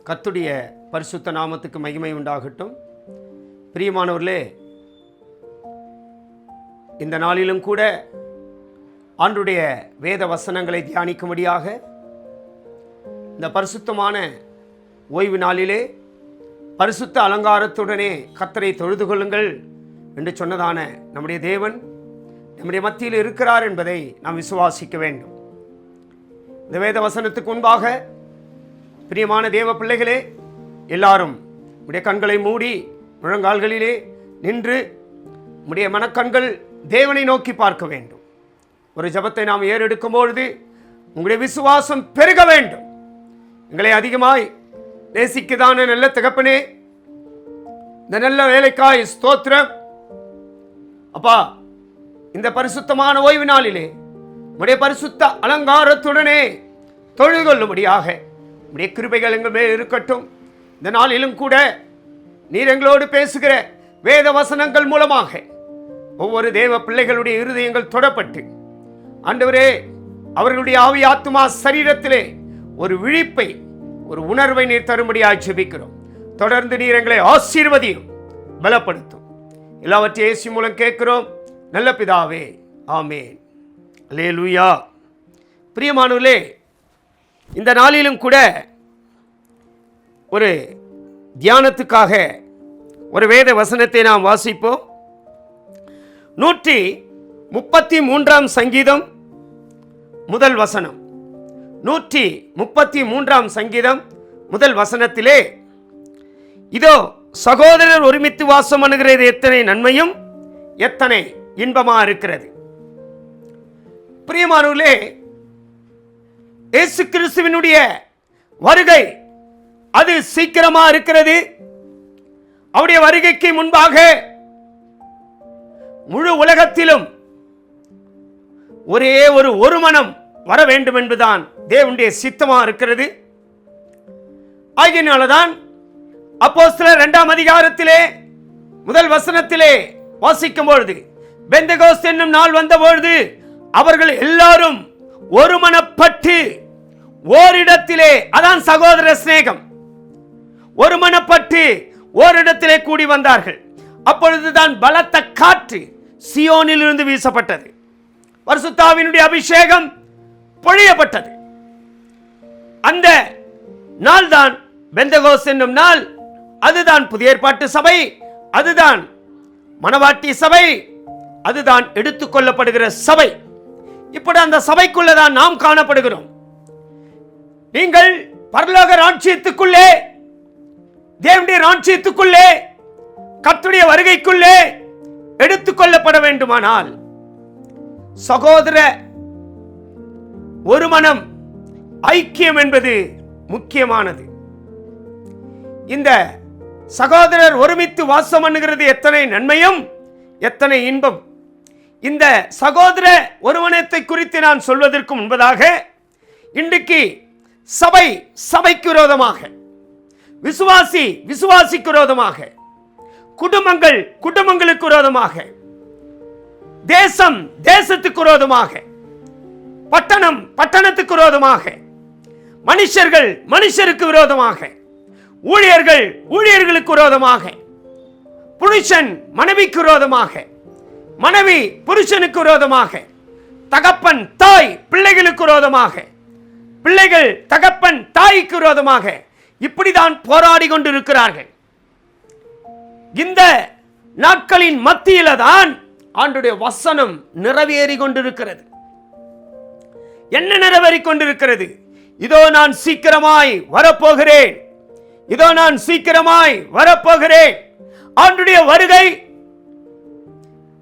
கர்த்தருடைய பரிசுத்த நாமத்துக்கு மகிமை உண்டாகட்டும். பிரியமானவர்களே, இந்த நாளிலும் கூட ஆண்டவருடைய வேத வசனங்களை தியானிக்கும்படியாக இந்த பரிசுத்தமான ஓய்வு நாளிலே பரிசுத்த அலங்காரத்துடனே கர்த்தரை தொழுது கொள்ளுங்கள் என்று சொன்னதான நம்முடைய தேவன் நம்முடைய மத்தியில் இருக்கிறார் என்பதை நாம் விசுவாசிக்க வேண்டும். இந்த வேத வசனத்துக்கு முன்பாக பிரியமான தேவ பிள்ளைகளே, எல்லாரும் உடைய கண்களை மூடி முழங்கால்களிலே நின்று உடைய மனக்கண்கள் தேவனை நோக்கி பார்க்க வேண்டும். ஒரு ஜெபத்தை நாம் ஏறெடுக்கும் பொழுது உங்களுடைய விசுவாசம் பெருக வேண்டும். எங்களை அதிகமாய் நேசிக்கதான நல்ல தகப்பனே, இந்த நல்ல வேலைக்காய் ஸ்தோத்திரம். அப்பா, இந்த பரிசுத்தமான ஓய்வு நாளிலே உடைய பரிசுத்த அலங்காரத்துடனே தொழுது கொள்ளும்படியாக உடைய கிருபைகள் எங்கள் மேல் இருக்கட்டும். இந்த நாளிலும் கூட நீர் எங்களோடு பேசுகிற வேத வசனங்கள் மூலமாக ஒவ்வொரு தேவ பிள்ளைகளுடைய இருதயங்கள் தொடப்பட்டு ஆண்டவரே, அவர்களுடைய ஆவி ஆத்துமா சரீரத்திலே ஒரு விழிப்பை, ஒரு உணர்வை நீர் தரும்படியாக ஜெபிக்கிறோம். தொடர்ந்து நீர் எங்களை ஆசீர்வதியும், பலப்படுத்தும். எல்லாவற்றையும் இயேசு மூலம் கேட்கிறோம் நல்ல பிதாவே, ஆமென். அல்லேலூயா. பிரியமானவர்களே, இந்த நாளிலும் கூட ஒரு தியானத்துக்காக ஒரு வேத வசனத்தை நாம் வாசிப்போம். 133 சங்கீதம் முதல் வசனம். 133 சங்கீதம் முதல் வசனத்திலே, இதோ சகோதரர் ஒருமித்து வாசம் பண்ணுகிறது எத்தனை நன்மையும் எத்தனை இன்பமா இருக்கிறது. பிரியமானவர்களே, இயேசு கிறிஸ்துவினுடைய வருகை அது சீக்கிரமா இருக்கிறது. அவருடைய வருகைக்கு முன்பாக முழு உலகத்திலும் ஒரே ஒரு மனம் வர வேண்டும் என்பதுதான் தேவனுடைய சித்தமா இருக்கிறது. ஆகையினால்தான் அப்போஸ்தலர் 2ஆம் அதிகாரத்திலே முதல் வசனத்திலே வாசிக்கும் பொழுது, பெந்தெகோஸ்து என்னும் நாள் வந்த பொழுது அவர்கள் எல்லாரும் ஒருமனப்பட்டு ஓரிடத்திலே, அதான் சகோதர சிநேகம், ஒருமனப்பட்டு ஓரிடத்திலே கூடி வந்தார்கள். அப்பொழுதுதான் பலத்த காற்று சியோனில் இருந்து வீசப்பட்டது, பரிசுத்த ஆவியினுடைய அபிஷேகம் பொழியப்பட்டது. அந்த நாள் தான் பெந்தெகோஸ்து என்னும் நாள். அதுதான் புதிய ஏற்பாட்டு சபை, அதுதான் மணவாட்டி சபை, அதுதான் எடுத்துக்கொள்ளப்படுகிற சபை. இப்படி அந்த சபைக்குள்ளதான் நாம் காணப்படுகிறோம். நீங்கள் பரலோக ராஜ்யத்துக்குள்ளே, தேவனுடைய ராஜ்யத்துக்குள்ளே, கர்த்தருடைய வருகைக்குள்ளே எடுத்துக்கொள்ளப்பட வேண்டுமானால் சகோதர ஒரு மனம், ஐக்கியம் என்பது முக்கியமானது. இந்த சகோதரர் ஒருமித்து வாசம் பண்ணுகிறது எத்தனை நன்மையும் எத்தனை இன்பம். இந்த சகோதர ஒருமனத்தை குறித்து நான் சொல்வதற்கு முன்பதாக, இன்றைக்கு சபை சபைக்கு விரோதமாக, விசுவாசி விசுவாசிக்கு விரோதமாக, குடும்பங்கள் குடும்பங்களுக்கு விரோதமாக, தேசம் தேசத்துக்கு விரோதமாக, பட்டணம் பட்டணத்துக்கு விரோதமாக, மனுஷர்கள் மனுஷருக்கு விரோதமாக, ஊழியர்கள் ஊழியர்களுக்கு விரோதமாக, புருஷன் மனைவிக்கு விரோதமாக, மனைவி புருஷனுக்கு விரோதமாக, தகப்பன் தாய் பிள்ளைகளுக்கு விரோதமாக, பிள்ளைகள் தகப்பன் தாய்க்கு விரோதமாக இப்படிதான் போராடி கொண்டிருக்கிறார்கள். இந்த நாட்களின் மத்தியில தான் ஆண்டவருடைய வசனம் நிறைவேறி கொண்டிருக்கிறது. என்ன நிறைவேறி கொண்டிருக்கிறது? இதோ நான் சீக்கிரமாய் வரப்போகிறேன், இதோ நான் சீக்கிரமாய் வரப்போகிறேன். ஆண்டவருடைய வருகை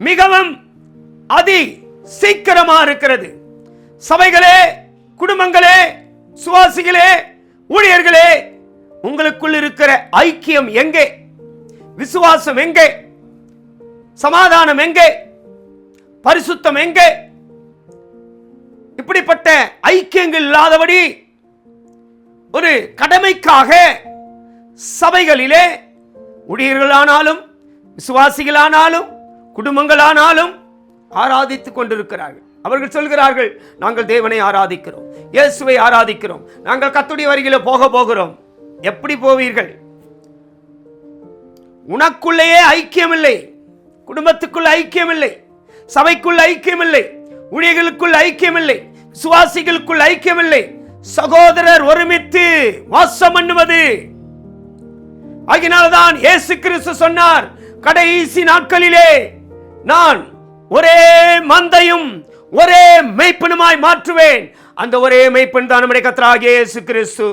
மிகவும் அதி சீக்கிரமா இருக்கிறது. சபைகளே, குடும்பங்களே, சுவாசிகளே, ஊழியர்களே, உங்களுக்குள் இருக்கிற ஐக்கியம் எங்கே? விசுவாசம் எங்கே? சமாதானம் எங்கே? பரிசுத்தம் எங்கே? இப்படிப்பட்ட ஐக்கியங்கள் இல்லாதபடி ஒரு கடமைக்காக சபைகளிலே ஊழியர்களானாலும் விசுவாசிகளானாலும் குடும்பங்களானாலும் ஆராதித்துக் கொண்டிருக்கிறார்கள். அவர்கள் சொல்கிறார்கள், நாங்கள் தேவனை ஆராதிக்கிறோம், இயேசுவை ஆராதிக்கிறோம், நாங்கள் கர்த்தருடைய வருகையிலே போக போகிறோம். எப்படி போவீர்கள்? உனக்குள்ளேயே ஐக்கியம் இல்லை, குடும்பத்துக்குள் ஐக்கியம் இல்லை, சபைக்குள் ஐக்கியம் இல்லை, ஊழியர்களுக்குள் ஐக்கியம் இல்லை, விசுவாசிகளுக்குள் ஐக்கியம் இல்லை. சகோதரர் ஒருமித்து வாசம் பண்ணுவது. ஆகினால்தான் இயேசு கிறிஸ்து சொன்னார், கடைசி நாட்களிலே நான் ஒரே மந்தையும் ஒரே மெய்ப்பனுமாய் மாற்றுவேன். அந்த ஒரே மெய்ப்பன் தான் நம்முடைய கர்த்தராகிய இயேசு கிறிஸ்து.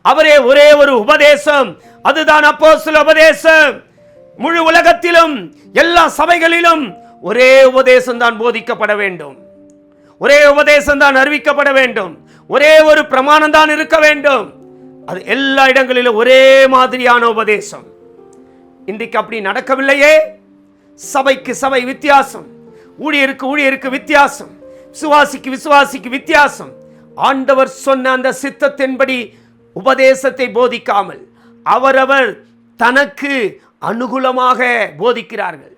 அவரே ஒரே ஒரு உபதேசம், அதுதான் அப்போஸ்தல உபதேசம். முழு உலகத்திலும் எல்லா சபைகளிலும் ஒரே உபதேசம் தான் போதிக்கப்பட வேண்டும், ஒரே உபதேசம் தான் அறிவிக்கப்பட வேண்டும், ஒரே ஒரு பிரமாணம் தான் இருக்க வேண்டும். அது எல்லா இடங்களிலும் ஒரே மாதிரியான உபதேசம். இன்றைக்கு அப்படி நடக்கவில்லையே. சபைக்கு சபை வித்தியாசம், ஊழியருக்கு ஊழியருக்கு வித்தியாசம், விசுவாசிக்கு விசுவாசிக்கு வித்தியாசம். ஆண்டவர் சொன்ன அந்த சித்தத்தின்படி உபதேசத்தை போதிக்காமல் அவரவர் தனக்கு அனுகூலமாக போதிக்கிறார்கள்.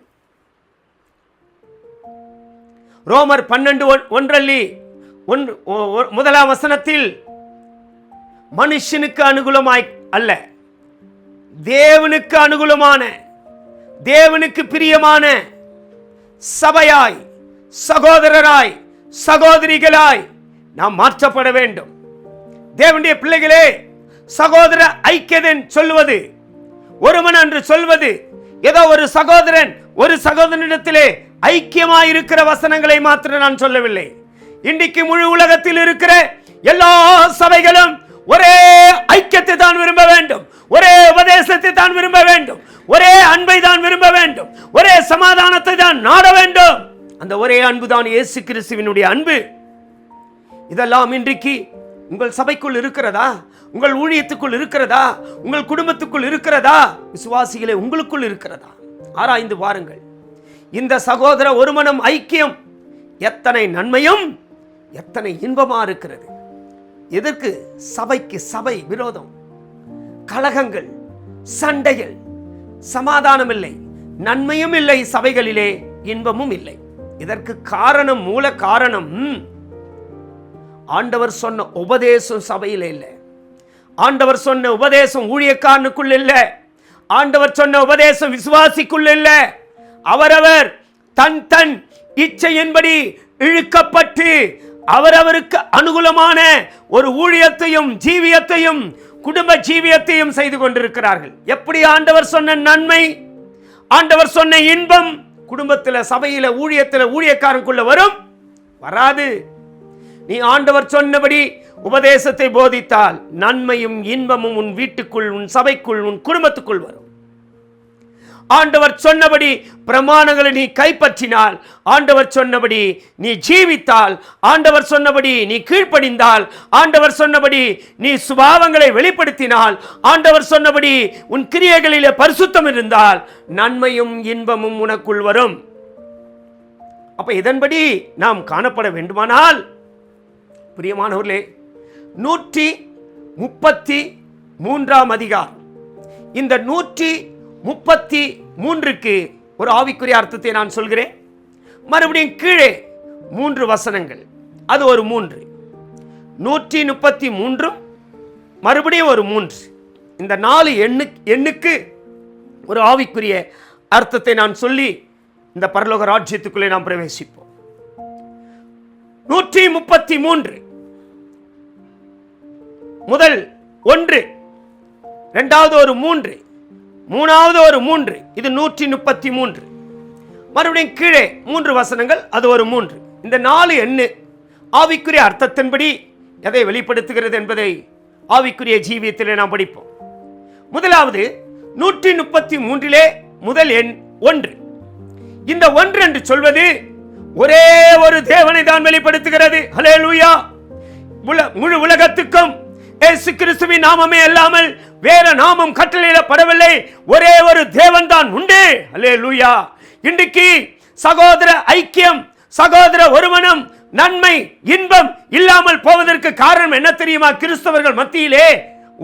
ரோமர் 12:1 முதலாம் வசனத்தில் மனுஷனுக்கு அனுகூலமாய் அல்ல, தேவனுக்கு அனுகூலமான, தேவனுக்கு பிரியமான சபையாய், சகோதரராய், சகோதரிகளாய் நாம் மாற்றப்பட வேண்டும். தேவனுடைய பிள்ளைகளே, சகோதர ஐக்கியதன் சொல்வது, ஒருவன் என்று சொல்வது ஏதோ ஒரு சகோதரன் ஒரு சகோதரனிடத்திலே ஐக்கியமாய் இருக்கிற வசனங்களை மாத்திரம் நான் சொல்லவில்லை. இன்றைக்கு முழு உலகத்தில் இருக்கிற எல்லா சபைகளும் ஒரே ஐக்கியத்தை தான் விரும்ப வேண்டும், ஒரே உபதேசத்தை தான் விரும்ப வேண்டும், ஒரே அன்பை தான் விரும்ப வேண்டும், ஒரே சமாதானத்தை தான் நாட வேண்டும். அந்த ஒரே அன்பு தான் இயேசு கிறிஸ்துவினுடைய அன்பு. இதெல்லாம் இன்றைக்கு உங்கள் சபைக்குள் இருக்கிறதா? உங்கள் ஊழியத்துக்குள் இருக்கிறதா? உங்கள் குடும்பத்துக்குள் இருக்கிறதா? விசுவாசிகளே, உங்களுக்குள் இருக்கிறதா? ஆராய்ந்து பாருங்கள். இந்த சகோதர ஒருமனம் ஐக்கியம் எத்தனை நன்மையும் எத்தனை இன்பமா இருக்கிறது. எதற்கு? சபைக்கு சபை விரோதம், கலகங்கள், சண்டைகள், சமாதானம் இல்லை, நன்மையும் இல்லை, சபைகளிலே இன்பமும் இல்லை. இதற்கு காரணம், மூல காரணம், ஆண்டவர் சொன்ன உபதேசம் சபையில் இல்லை. ஆண்டவர் சொன்ன உபதேசம் ஊழியக்காரனுக்குள் இல்லை. ஆண்டவர் சொன்ன உபதேசம் விசுவாசிக்குள் இல்லை. அவரவர் தன் தன் இச்சையின்படி இழுக்கப்பட்டு அவரவருக்கு அனுகூலமான ஒரு ஊழியத்தையும் ஜீவியத்தையும் குடும்ப ஜீவியத்தையும் செய்து கொண்டிருக்கிறார்கள். எப்படி ஆண்டவர் சொன்ன நன்மை, ஆண்டவர் சொன்ன இன்பம் குடும்பத்தில், சபையில், ஊழியத்தில், ஊழியக்காரனுக்குள்ள வரும்? வராது. நீ ஆண்டவர் சொன்னபடி உபதேசத்தை போதித்தால் நன்மையும் இன்பமும் உன் வீட்டுக்குள், உன் சபைக்குள், உன் குடும்பத்துக்குள் வரும். ஆண்டவர் சொன்னபடி பிரமாணங்களை நீ கைப்பற்றினால், ஆண்டவர் சொன்னபடி நீ ஜீவித்தால், ஆண்டவர் சொன்னபடி நீ கீழ்ப்படிந்தால், ஆண்டவர் சொன்னபடி நீ சுபாவங்களை வெளிப்படுத்தினால், ஆண்டவர் சொன்னபடி உன் கிரியைகளிலே பரிசுத்தம் இருந்தால் நன்மையும் இன்பமும் உனக்குள் வரும். அப்ப இதன்படி நாம் காணப்பட வேண்டுமானால், பிரியமானவர்களே, 133 அதிகாரம், இந்த 133க்கு ஒரு ஆவிக்குரிய அர்த்தத்தை நான் சொல்கிறேன். மறுபடியும் கீழே 3 வசனங்கள், அது ஒரு 3, 133 மறுபடியும் ஒரு 3, இந்த 4 எண்ணுக்கு ஒரு ஆவிக்குரிய அர்த்தத்தை நான் சொல்லி இந்த பரலோக ராஜ்யத்துக்குள்ளே நாம் பிரவேசிப்போம். 133 முதல் 1, இரண்டாவது ஒரு 3, மூணாவது ஒரு 3, இது 133. மறுபடியும் கீழே 3 வசனங்கள், அது ஒரு 3. இந்த 4 எண்ணு ஆவிக்குரிய அர்த்தத்தின்படி எதை வெளிப்படுத்துகிறது என்பதை ஆவிக்குரிய ஜீவியத்திலே நாம் படிப்போம். முதலாவது 133 முதல் எண் 1. இந்த 1 என்று சொல்வது ஒரே ஒரு தேவனை தான் வெளிப்படுத்துகிறது. ஹல்லேலூயா! முழு உலகத்துக்கும் இயேசு கிறிஸ்துவின் நாமமே அல்லாமல் வேற நாமம் கட்டளையிடப்படவில்லை. ஒரே ஒரு தேவன் தான் உண்டு. ஹல்லேலூயா! இன்றைக்கு சகோதர ஐக்கியம், சகோதர ஒருமனம், நன்மை, இன்பம் இல்லாமல் போவதற்கு காரணம் என்ன தெரியுமா? கிறிஸ்தவர்கள் மத்தியிலே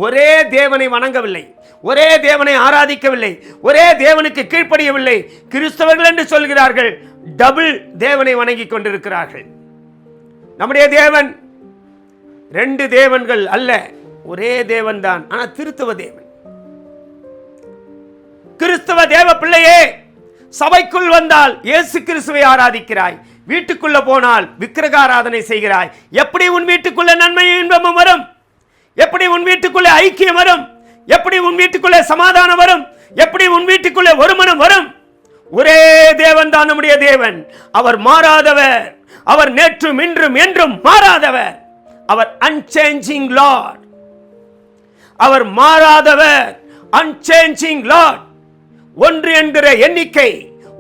ஒரே தேவனை வணங்கவில்லை, ஒரே தேவனை ஆராதிக்கவில்லை, ஒரே தேவனுக்கு கீழ்ப்படியவில்லை. கிறிஸ்தவர்கள் என்று சொல்கிறார்கள், டபுள் தேவனை வணங்கி கொண்டிருக்கிறார்கள். நம்முடைய தேவன் 2 தேவன்கள் அல்ல, ஒரே தேவன் தான், ஆனா திருத்துவ தேவன். கிறிஸ்தவ தேவ பிள்ளையே, சபைக்குள் வந்தால் இயேசு கிறிஸ்துவை ஆராதிக்கிறாய், வீட்டுக்குள்ள போனால் விக்கிரக ஆராதனை செய்கிறாய். எப்படி உன் வீட்டுக்குள்ள நன்மையும் இன்பமும் வரும்? எப்படி உன் வீட்டுக்குள்ள ஐக்கியம் வரும்? எப்படி உன் வீட்டுக்குள்ள சமாதானம் வரும்? எப்படி உன் வீட்டுக்குள்ள ஒருமனம் வரும்? ஒரே தேவன் தான் நம்முடைய தேவன். அவர் மாறாதவர். அவர் நேற்றும் இன்றும் என்றும் மாறாதவர். அவர் அன்சேஞ்சிங் லார்ட். அவர் மாறாதவர், அன்சேஞ்சிங் லார்ட். ஒன்று என்கிற எண்ணிக்கை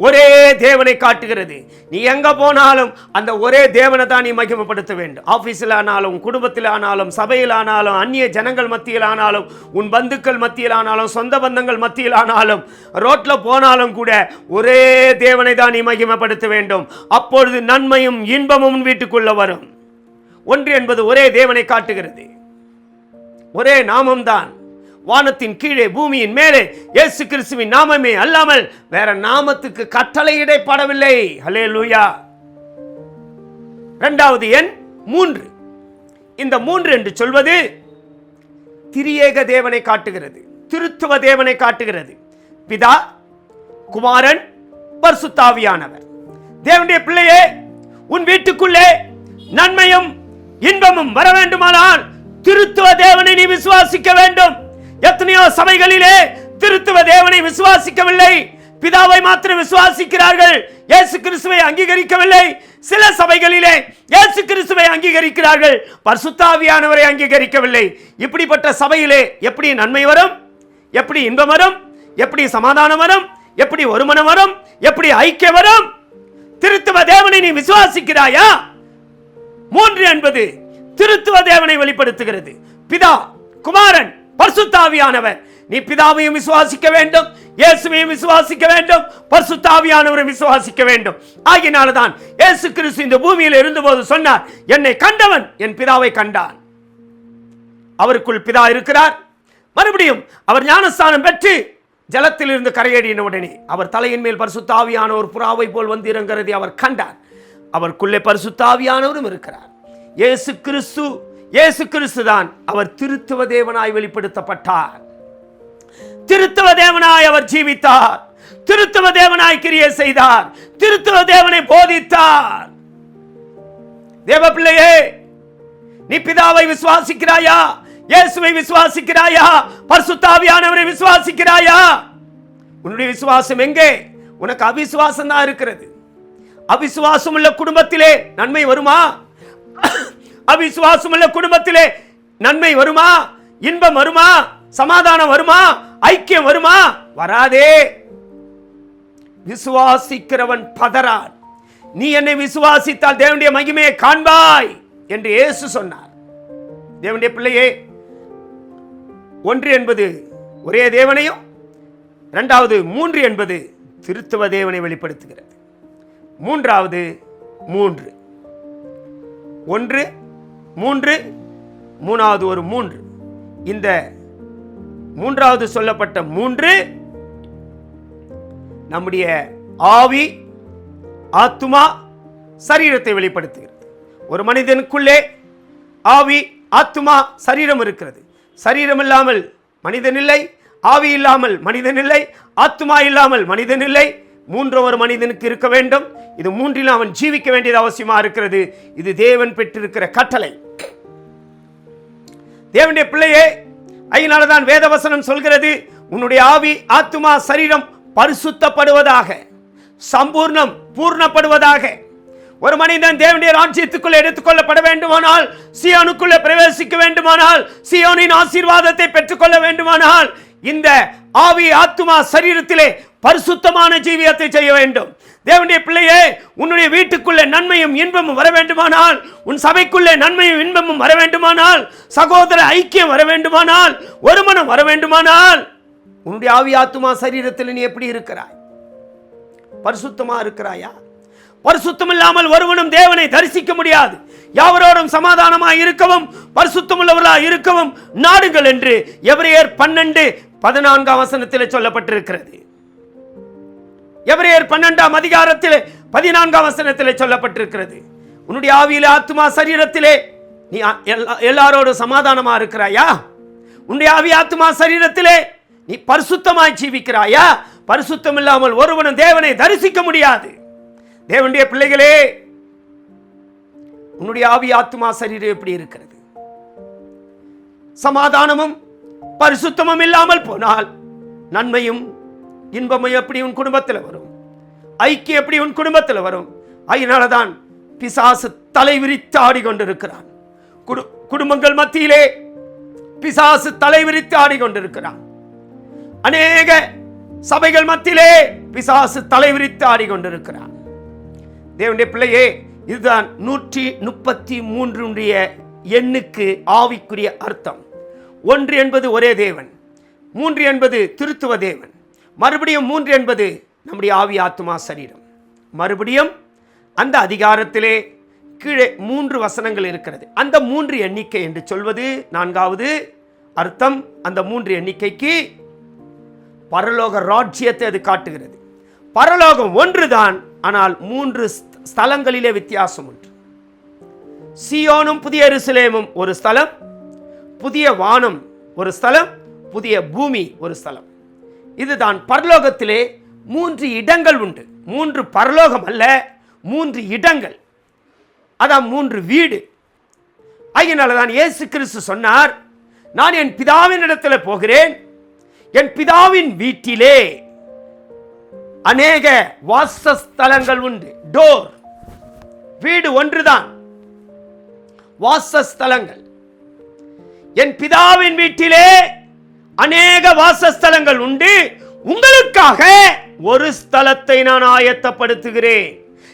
ஒரே தேவனை காட்டுகிறது. நீ எங்க போனாலும் அந்த ஒரே தேவனை தான் நீ மகிமைப்படுத்த வேண்டும். ஆபீஸில் ஆனாலும், குடும்பத்தில் ஆனாலும், சபையில் ஆனாலும், அந்நிய ஜனங்கள் மத்தியில் ஆனாலும், உன் பந்துக்கள் மத்தியில் ஆனாலும், சொந்த பந்தங்கள் மத்தியில் ஆனாலும், ரோட்ல போனாலும் கூட ஒரே தேவனை தான் நீ மகிமைப்படுத்த வேண்டும். அப்பொழுது நன்மையும் இன்பமும் வீட்டுக்குள்ள வரும். ஒன்று என்பது ஒரே தேவனை காட்டுகிறது. ஒரே நாமம்தான். வானத்தின் கீழே பூமியின் மேலே இயேசு கிறிஸ்துவின் நாமமே அல்லாமல் வேற நாமத்துக்கு கட்டளையிடப்படவில்லை. ஹல்லேலூயா. இரண்டாவது எண் 3. இந்த 3 என்று சொல்வது திரியேக தேவனை காட்டுகிறது, திருத்துவ தேவனை காட்டுகிறது. பிதா, குமாரன், பரிசுத்த ஆவியானவர். தேவனுடைய பிள்ளையே, உன் வீட்டுக்குள்ளே நன்மையும் இன்பமும் வர வேண்டுமானால் திருத்துவ தேவனை நீ விசுவாசிக்க வேண்டும். எத்தனையோ சபைகளிலே திருத்துவ தேவனை விசுவாசிக்கவில்லை, பிதாவை மாத்திரம் விசுவாசிக்கிறார்கள், இயேசு கிறிஸ்துவை அங்கீகரிக்கவில்லை. சில சபைகளிலே இயேசு கிறிஸ்துவை அங்கீகரிக்கிறார்கள், பரிசுத்த ஆவியானவரை அங்கீகரிக்கவில்லை. இப்படிப்பட்ட சபையிலே எப்படி நன்மை வரும்? எப்படி இன்பம் வரும்? எப்படி சமாதானம் வரும்? எப்படி ஒருமனம் வரும்? எப்படி ஐக்கியம் வரும்? திருத்துவ தேவனை நீ விசுவாசிக்கிறாயா? 3 என்பது திருத்துவ தேவனை வெளிப்படுத்துகிறது. பிதா, குமாரன், பரிசுத்த ஆவியானவர். நீ பிதாவையும் விசுவாசிக்க வேண்டும், இயேசுவையும் விசுவாசிக்க வேண்டும், பரிசுத்த ஆவியானவரையும் விசுவாசிக்க வேண்டும். ஆகினால்தான் இயேசு கிறிஸ்து இந்த பூமியில் இருந்தபோது சொன்னார், என்னை கண்டவன் என் பிதாவை கண்டான். அவருக்குள் பிதா இருக்கிறார். மறுபடியும் அவர் ஞானஸ்தானம் பெற்று ஜலத்தில் இருந்து கரையேறின உடனே அவர் தலையின் மேல் பரிசுத்த ஆவியானவர் புறாவை போல் வந்து இறங்குறதை அவர் கண்டார். அவருக்குள்ளே பரிசுத்த ஆவியானவரும் இருக்கிறார். இயேசு கிறிஸ்து தான் அவர் திருத்துவ தேவனாய் வெளிப்படுத்தப்பட்டார். திருத்துவ தேவனாய் அவர் ஜீவித்தார். திருத்துவ தேவனாய் கிரியை செய்தார். திருத்துவ தேவனை போதித்தார். தேவ பிள்ளையே, நீ பிதாவை விசுவாசிக்கிறாயா? இயேசுவை விசுவாசிக்கிறாயா? பரிசுத்த ஆவியானவரை விசுவாசிக்கிறாயா? உன்னுடைய விசுவாசம் எங்கே? உனக்கு அவிசுவாசம் தான் இருக்கிறது. அவிசுவாசம் உள்ள குடும்பத்திலே நன்மை வருமா? அவிசுவாசம் உள்ள குடும்பத்திலே நன்மை வருமா? இன்பம் வருமா? சமாதானம் வருமா? ஐக்கியம் வருமா? வராதே. விசுவாசிக்கிறவன் பதறான். நீ என்னை விசுவாசித்தால் தேவனுடைய மகிமையை காண்பாய் என்று இயேசு சொன்னார். தேவனுடைய பிள்ளையே, 1 என்பது ஒரே தேவனையும், 2வது 3 என்பது திருத்துவ தேவனை வெளிப்படுத்துகிறது. 3வது 3 1 3 3வது ஒரு 3. இந்த 3வது சொல்லப்பட்ட 3 நம்முடைய ஆவி, ஆத்துமா, சரீரத்தை வெளிப்படுத்துகிறது. ஒரு மனிதனுக்குள்ளே ஆவி, ஆத்துமா, சரீரம் இருக்கிறது. சரீரம் இல்லாமல் மனிதன் இல்லை, ஆவி இல்லாமல் மனிதன் இல்லை, ஆத்துமா இல்லாமல் மனிதன் இல்லை. 3 ஒரு மனிதனுக்கு இருக்க வேண்டும். இது 3இல் அவன் ஜீவிக்க வேண்டியது அவசியமா இருக்கிறது. இது தேவன் பெற்றிருக்கிற கட்டளை. தேவனுடைய பிள்ளையே, அதனால்தான் வேதவசனம் சொல்கிறது, உன்னுடைய ஆவி, ஆத்துமா, சரீரம் பரிசுத்தப்படுவதாக, சம்பூர்ணம் பூர்ணப்படுவதாக. ஒரு மனிதன் தேவனுடைய ராஜ்யத்துக்குள்ள எடுத்துக்கொள்ளப்பட வேண்டுமானால், சீயோனுக்குள்ள பிரவேசிக்க வேண்டுமானால், சீயோனின் ஆசீர்வாதத்தை பெற்றுக்கொள்ள வேண்டுமானால், இந்த ஆவி, ஆத்துமா, சரீரத்திலே பரிசுத்தமான ஜீவியத்தை செய்ய வேண்டும். தேவனுடைய பிள்ளையே, உன்னுடைய வீட்டுக்குள்ளே நன்மையும் இன்பமும் வர வேண்டுமானால், உன் சபைக்குள்ளே நன்மையும் இன்பமும் வர வேண்டுமானால், சகோதர ஐக்கியம் வர வேண்டுமானால், ஒருமனம் வர வேண்டுமானால், உன்னுடைய ஆவி, ஆத்துமா, சரீரத்தில் நீ எப்படி இருக்கிறாய்? பரிசுத்தமா இருக்கிறாயா? பரிசுத்தம் இல்லாமல் ஒருவனும் தேவனை தரிசிக்க முடியாது. யாவரோடும் சமாதானமாய் இருக்கவும் பரிசுத்தமுள்ளவர்களாய் இருக்கவும் நாடுங்கள் என்று எபிரேயர் 12:14 வசனத்தில் சொல்லப்பட்டிருக்கிறது. எபிரேயர் 12 அதிகாரத்தில் 14 வசனத்தில் சொல்லப்பட்டிருக்கிறது. உன்னுடைய ஆவியிலே, ஆத்துமா, சரீரத்திலே நீ எல்லாரோடும் சமாதானமா இருக்கிறாயா? உன்னுடைய ஆவி ஆத்துமா சரீரத்திலே நீ பரிசுத்தமாய் ஜீவிக்கிறாயா? பரிசுத்தம் இல்லாமல் ஒருவனும் தேவனை தரிசிக்க முடியாது. தேவனுடைய பிள்ளைகளே, உன்னுடைய ஆவி ஆத்துமா சரீரம் எப்படி இருக்கிறது? சமாதானமும் பரிசுத்தமும் இல்லாமல் போனால் நன்மையும் இன்பமும் எப்படி உன் குடும்பத்தில் வரும்? ஐக்கியம் எப்படி உன் குடும்பத்தில் வரும்? அதனாலதான் பிசாசு தலைவிரித்து ஆடிக்கொண்டிருக்கிறான். குடும்பங்கள் மத்தியிலே பிசாசு தலைவிரித்து ஆடிக்கொண்டிருக்கிறான். அநேக சபைகள் மத்தியிலே பிசாசு தலைவிரித்து ஆடிக்கொண்டிருக்கிறான். தேவனுடைய பிள்ளையே, இதுதான் 133 எண்ணுக்கு ஆவிக்குரிய அர்த்தம். 1 என்பது ஒரே தேவன், 3 என்பது திருத்துவ தேவன், மறுபடியும் 3 என்பது நம்முடைய ஆவி ஆத்துமா சரீரம். மறுபடியும் அந்த அதிகாரத்திலே கீழே 3 வசனங்கள் இருக்கிறது. அந்த 3 எண்ணிக்கை என்று சொல்வது 4வது அர்த்தம். அந்த 3 எண்ணிக்கைக்கு பரலோக ராஜ்யத்தை அது காட்டுகிறது. பரலோகம் ஒன்றுதான், ஆனால் 3 ஸ்தலங்களிலே வித்தியாசம் உண்டு. சியோனும் புதிய எருசலேமும் ஒரு ஸ்தலம், புதிய வானம் ஒரு ஸ்தலம், புதிய பூமி ஒரு ஸ்தலம். இதுதான் பரலோகத்திலே 3 இடங்கள் உண்டு. 3 பரலோகம் அல்ல, 3 இடங்கள். அதான் 3 வீடு. அதனாலதான் இயேசு கிறிஸ்து சொன்னார், நான் என் பிதாவின் இடத்துல போகிறேன், என் பிதாவின் வீட்டிலே அநேக வாசஸ்தலங்கள் உண்டு. டோர், வீடு ஒன்றுதான், வாசஸ்தலங்கள். என் பிதாவின் வீட்டிலே அநேக வாசஸ்தலங்கள் உண்டு, உங்களுக்காக ஒரு ஸ்தலத்தை நான் ஆயத்தப்படுத்துகிறேன்.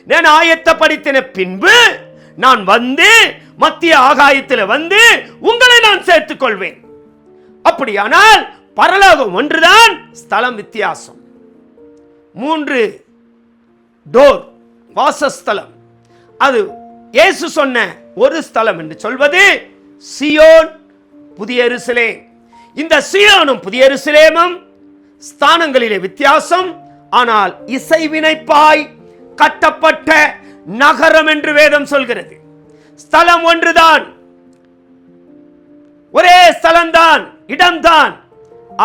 நான் ஆயத்தப்படுத்தின பின்பு நான் வந்து மத்திய ஆகாயத்தில் வந்து உங்களை நான் சேர்த்துக் கொள்வேன். அப்படியானால் பரலோகம் ஒன்றுதான், ஸ்தலம் வித்தியாசம். 3 டோர், வாசஸ்தலம். அது இயேசு சொன்ன ஒரு ஸ்தலம் என்று சொல்வது சியோன், புதிய எருசலேம். இந்த சியோனும் புதிய எருசலேமும் ஸ்தானங்களிலே வித்தியாசம், ஆனால் இசைவினைப்பாய் கட்டப்பட்ட நகரம் என்று வேதம் சொல்கிறது. ஸ்தலம் ஒன்றுதான், ஒரே ஸ்தலம்தான், இடம்தான்,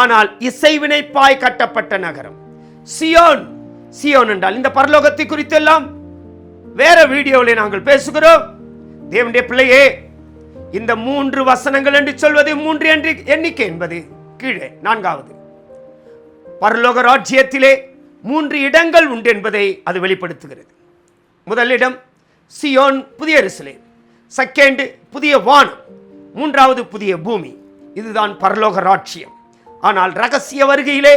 ஆனால் இசைவினைப்பாய் கட்டப்பட்ட நகரம் சியோன். சியோன் என்றால் இந்த பரலோகத்தை குறித்து எல்லாம் வேற வீடியோவில் நாங்கள் பேசுகிறோம். தேவனுடைய பிள்ளையே, இந்த 3 வசனங்கள் என்று சொல்வது 3 எண்ணிக்கை என்பது கீழே 4வது. பரலோக ராஜ்யத்திலே 3 இடங்கள் உண்டு என்பதை அது வெளிப்படுத்துகிறது. முதலிடம் சியோன், புதிய எருசலேம். செகண்ட் புதிய வானம், 3வது புதிய பூமி. இதுதான் பரலோக ராஜ்யம். ஆனால் ரகசிய வருகையிலே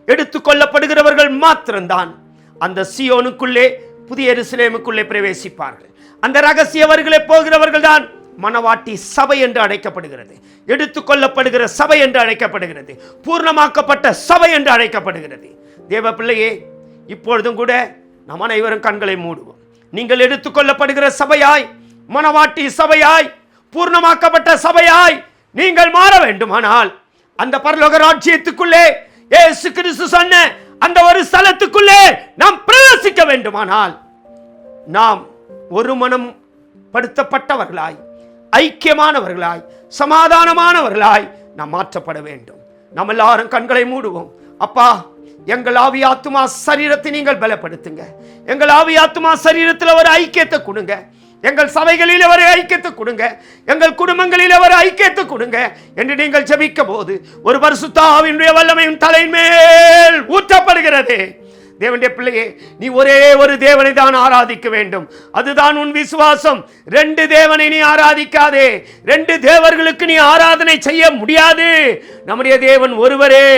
எடுத்துக்கொள்ளப்படுகிறவர்கள் மாத்திரம்தான் அந்த சியோனுக்குள்ளே, புதிய எருசலேமுக்குள்ளே பிரவேசிப்பார்கள். அந்த ரகசிய வருகையிலே போகிறவர்கள் தான் மணவாட்டி சபை என்று அழைக்கப்படுகிறது, எடுத்துக்கொள்ளப்படுகிற சபை என்று அழைக்கப்படுகிறது, பூர்ணமாக்கப்பட்ட சபை என்று அழைக்கப்படுகிறது. தேவ பிள்ளையே, இப்பொழுதும் கூட நம் அனைவரும் கண்களை மூடுவோம். நீங்கள் எடுத்துக்கொள்ளப்படுகிற சபையாய், மணவாட்டி சபையாய், பூர்ணமாக்கப்பட்ட சபையாய் நீங்கள் மாற வேண்டுமானால் அந்த பரலோக ராஜ்யத்துக்குள்ளே இயேசு கிறிஸ்து சொன்ன அந்த ஒரு ஸ்தலத்துக்குள்ளே நாம் பிரவேசிக்க வேண்டுமானால் நாம் ஒரு மனம் படுத்தப்பட்டவர்களாய், ஐக்கியமானவர்களாய், சமாதானமானவர்களாய் நாம் மாற்றப்பட வேண்டும். நம்ம எல்லாரும் கண்களை மூடுவோம். அப்பா, எங்கள் ஆவி ஆத்துமா சரீரத்தை நீங்கள் பலப்படுத்துங்க. எங்கள் ஆவி ஆத்துமா சரீரத்தில் ஒரு ஐக்கியத்தை கொடுங்க. எங்கள் சபைகளில் ஒரு ஐக்கியத்தை கொடுங்க, எங்கள் குடும்பங்களில் ஒரு ஐக்கியத்தை கொடுங்க என்று நீங்கள் ஜெபிக்கும் போது ஒரு பரிசுத்த ஆவியினுடைய வல்லமையும் தலையின் மேல் ஊற்றப்படுகிறது. தேவனுடைய பிள்ளையே, நீ ஒரே ஒரு தேவனை தான் ஆராதிக்க வேண்டும். அதுதான் உன் விசுவாசம். 2 தேவனை நீ ஆராதிக்காதே. 2 தேவர்களுக்கு நீ ஆராதனை செய்ய முடியாது. நம்முடைய தேவன் ஒருவரே.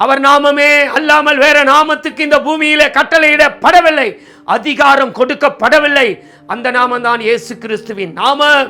அவர் நாமமே அல்லாமல் வேற நாமத்துக்கு இந்த பூமியிலே கட்டளையிடப்படவில்லை, அதிகாரம் கொடுக்கப்படவில்லை. அந்த நாமம் தான் இயேசு கிறிஸ்துவின் நாமம்.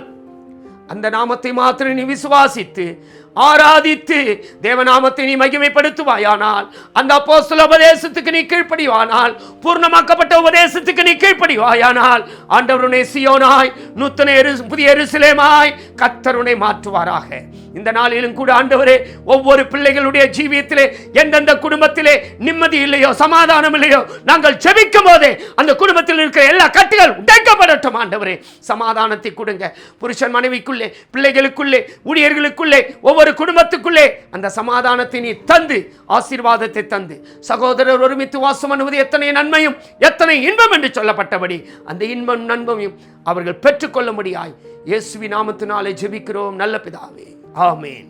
அந்த நாமத்தை மாத்திரம் நீ விசுவாசித்து ஆராதித்து தேவநாமத்தை நீ மகிமைப்படுத்துவாயானால், அந்த அப்போஸ்தல உபதேசத்துக்கு நீ கீழ்ப்படிவானால், பூர்ணமாக்கப்பட்ட உபதேசத்துக்கு நீ கீழ்ப்படிவாயானால், ஆண்டவருடைய சியோனாய், நூத்தன புதிய எருசலேமாய் கர்த்தருனை மாற்றுவாராக. இந்த நாளிலும் கூட ஆண்டவரே, ஒவ்வொரு பிள்ளைகளுடைய ஜீவியத்திலே எந்தெந்த குடும்பத்திலே நிம்மதி இல்லையோ, சமாதானம் இல்லையோ, நாங்கள் ஜெபிக்கும் போதே அந்த குடும்பத்தில் இருக்கிற எல்லா கட்டுகள் உடைக்கப்படட்டும். ஆண்டவரே, சமாதானத்தை கொடுங்க. புருஷன் மனைவிக்குள்ளே, பிள்ளைகளுக்குள்ளே, ஊழியர்களுக்குள்ளே, ஒவ்வொரு ஒவ்வொரு குடும்பத்துக்குள்ளே அந்த சமாதானத்தை நீ தந்து, ஆசீர்வாதத்தை தந்து, சகோதரர் ஒருமித்து வாசம் பண்ணுவது எத்தனை நன்மையும் எத்தனை இன்பம் என்று சொல்லப்பட்டபடி அந்த இன்பம் நன்மையும் அவர்கள் பெற்றுக்கொள்ள முடியாய் இயேசுவின் நாமத்தினாலே ஜெபிக்கிறோம் நல்ல பிதாவே, ஆமென்.